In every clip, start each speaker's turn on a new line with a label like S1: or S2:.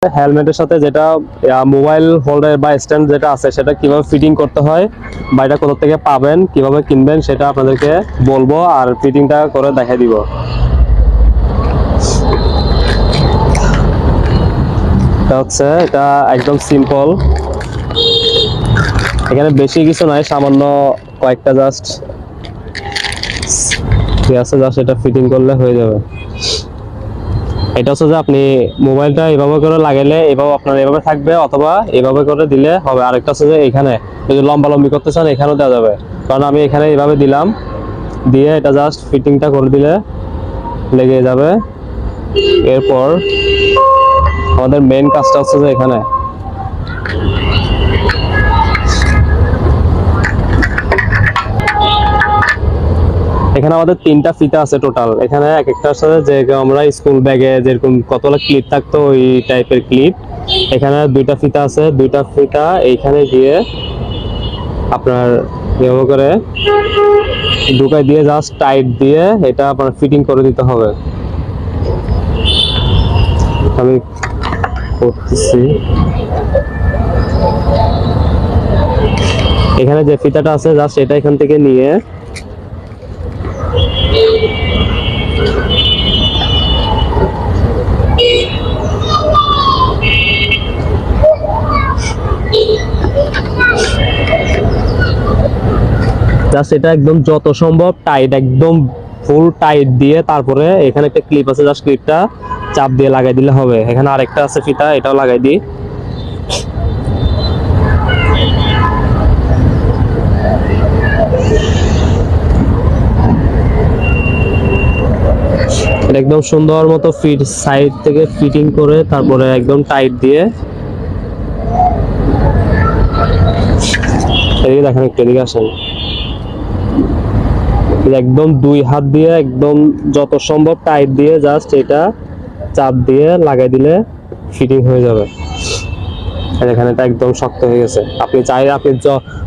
S1: হেলমেটের সাথে যেটা mobile holder বা স্ট্যান্ড যেটা আছে সেটা কিভাবে ফিটিং করতে হয় বা এটা কোথা থেকে পাবেন, কিভাবে কিনবেন সেটা আপনাদেরকে বলবো আর ফিটিংটা করে দেখাই দিব। এটা একদম সিম্পল, এখানে বেশি কিছু নাই, সামান্য কয়েকটা জাস্ট ঠিক আছে, জাস্ট এটা ফিটিং করলে হয়ে যাবে। এটা হচ্ছে যে আপনি মোবাইলটা এভাবে করে লাগাইলে এভাবে আপনার এভাবে থাকবে, অথবা এভাবে করে দিলে হবে। আরেকটা হচ্ছে যে এখানে যদি লম্বা লম্বি করতে চান এখানেও দেওয়া যাবে, কারণ আমি এখানে এভাবে দিলাম, দিয়ে এটা জাস্ট ফিটিংটা করে দিলে লেগে যাবে। এরপর আমাদের মেইন কাজটা হচ্ছে যে এখানে এখানে আমাদের 3টা ফিতা আছে টোটাল। এখানে এক একটার সাথে যে আমরা স্কুল ব্যাগে যেরকম কতগুলো ক্লিপ থাকতো ওই টাইপের ক্লিপ। এখানে 2টা ফিতা আছে, 2টা ফিতা এইখানে দিয়ে আপনার এভাবে করে ঢুকাই দিয়ে জাস্ট টাইট দিয়ে এটা আপনার ফিটিং করে দিতে হবে। আমি করতেছি। এখানে যে ফিতাটা আছে জাস্ট এটা এখান থেকে নিয়ে জাস্ট এটা একদম যত সম্ভব টাইট, একদম ফুল টাইট দিয়ে তারপরে এখানে একটা ক্লিপ আছে, জাস্ট ক্লিপটা চাপ দিয়ে লাগাই দিলে হবে। এখানে আরেকটা আছে ফিতা, এটাও লাগাই দিই। এটা একদম সুন্দর মতো ফিট সাইড থেকে ফিটিং করে তারপরে একদম টাইট দিয়ে এদিকে দেখেন, একটু এদিকে আসেন। একদম 2 হাত দিয়ে একদম যত সম্ভব টাইট দিয়ে জাস্ট এটা চাপ দিয়ে লাগাই দিলে ফিটিং হয়ে যাবে। এখানে এটা একদম শক্ত হয়ে গেছে। আপনি চাইলে আপনি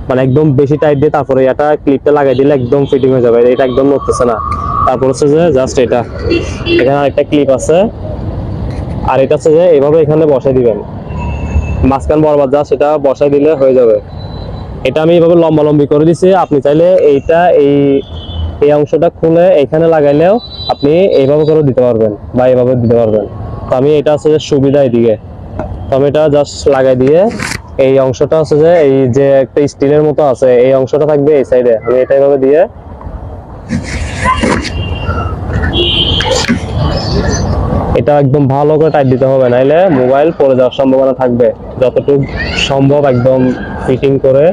S1: মানে একদম বেশি টাইট দিয়ে তারপরে এটা ক্লিপটা লাগাই দিলে একদম ফিটিং হয়ে যাবে। এটা একদম নড়তেছে না। তারপর হচ্ছে যে জাস্ট এটা এখানে আরেকটা ক্লিপ আছে, আর এটা হচ্ছে যে এইভাবে এখানে বসাই দিবেন, মাঝখান বরাবর জাস্ট এটা বসাই দিলে হয়ে যাবে। এটা আমি এইভাবে লম্বা লম্বি করে দিছি। আপনি চাইলে এইটা এই অংশটা খুলে এখানে লাগাইলেও আপনি এইভাবে করে দিতে পারবেন বা এইভাবে দিতে পারবেন। তো আমি এটা হচ্ছে যে সুবিধা এদিকে, তো আমি এটা জাস্ট লাগাই দিয়ে এই অংশটা হচ্ছে যে এই যে একটা স্টিলের মতো আছে এই অংশটা থাকবে এই সাইডে, আমি এটা এইভাবে দিয়ে এটা একদম ভালো করে টাইট দিতে হবে, নাইলে মোবাইল পড়ে যাওয়ার সম্ভাবনা থাকবে। যতটুকু সম্ভব একদম ফিটিং করে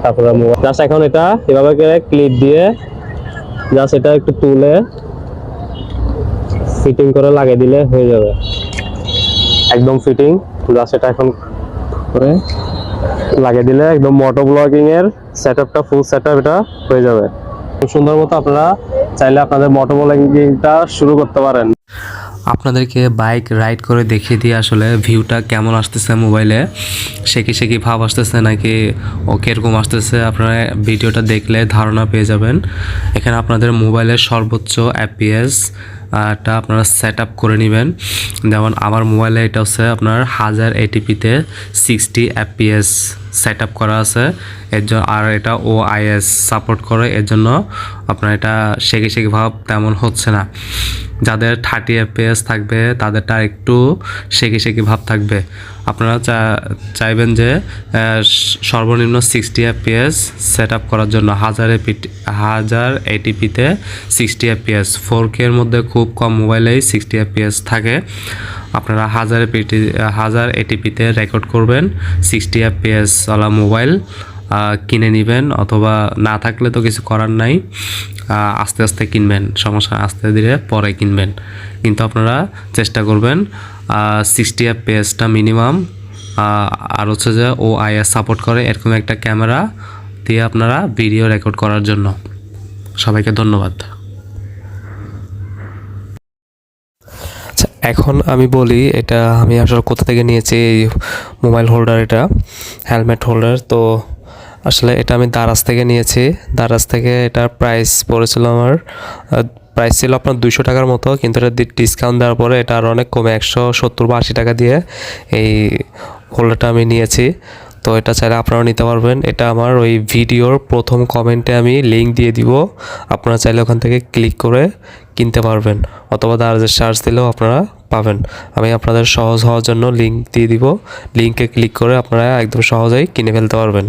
S1: তারপরে মোবাইল জাস্ট এখন এটা এভাবে করে ক্লিপ দিয়ে জাস্ট এটা একটু তুলে ফিটিং করে লাগিয়ে দিলে হয়ে যাবে একদম ফিটিং। জাস্ট এটা এখন করে লাগিয়ে দিলে একদম মোটো ব্লগিং এর সেটআপটা ফুল সেটআপ এটা হয়ে যাবে। খুব সুন্দর মতো আপনারা চাইলে আপনাদের মোটো ব্লগিংটা শুরু করতে পারেন।
S2: আপনাদেরকে বাইক রাইড করে দেখিয়ে দিয়ে আসলে ভিউটা কেমন আসতেছে মোবাইলে, সে কি ভাব আসতেছে নাকি ও কীরকম আসতেছে আপনারা ভিডিওটা দেখলে ধারণা পেয়ে যাবেন। এখানে আপনাদের মোবাইলের সর্বোচ্চ এফপিএস টা আপনারা সেট আপ করে নেবেন। যেমন আমার মোবাইলে এটা হচ্ছে আপনার 1080p-তে 60 এফপিএস সেট আপ করা আছে, এর জন্য। আর এটা OIS সাপোর্ট করে, এর জন্য আপনার এটা শেখি ভাব তেমন হচ্ছে না। যাদের 30 এফপিএস থাকবে তাদেরটা একটু শেখি ভাব থাকবে। আপনারা চাইবেন যে সর্বনিম্ন 60 এফপিএস সেট আপ করার জন্য 1080p-তে 60 এফপিএস। 4K এর মধ্যে খুব কম মোবাইলেই 60 এফপিএস থাকে। আপনারা 1080p-তে রেকর্ড করবেন। 60 এফপিএস ওয়ালা মোবাইল কিনে নেবেন, অথবা না থাকলে তো কিছু করার নাই, আস্তে আস্তে কিনবেন, সমস্যা আস্তে ধীরে পরে কিনবেন। কিন্তু আপনারা চেষ্টা করবেন 60 এফপিএসটা মিনিমাম। আর হচ্ছে যে OIS সাপোর্ট করে এরকম একটা ক্যামেরা দিয়ে আপনারা ভিডিও রেকর্ড করার জন্য। সবাইকে ধন্যবাদ।
S3: এখন আমি বলি এটা আমি আসলে কোথা থেকে নিয়েছি এই মোবাইল হোল্ডার, এটা হেলমেট হোল্ডার। তো আসলে এটা আমি দারাজ থেকে নিয়েছি। দারাজ থেকে এটার প্রাইস পড়েছিল আমার প্রাইস ছিল আপনার 200 টাকার মতো, কিন্তু এটা ডিসকাউন্ট দেওয়ার পরে এটা আর অনেক কমে 170 বা 80 টাকা দিয়ে এই হোল্ডারটা আমি নিয়েছি। তো এটা চাইলে আপনারাও নিতে পারবেন। এটা আমার ওই ভিডিওর প্রথম কমেন্টে আমি লিঙ্ক দিয়ে দিব, আপনারা চাইলে ওখান থেকে ক্লিক করে কিনতে পারবেন, অথবা দারাজের সার্চ দিলেও আপনারা পাবেন। আমি আপনাদের সহজ হওয়ার জন্য লিঙ্ক দিয়ে দিব, লিঙ্কে ক্লিক করে আপনারা একদম সহজেই কিনে ফেলতে পারবেন।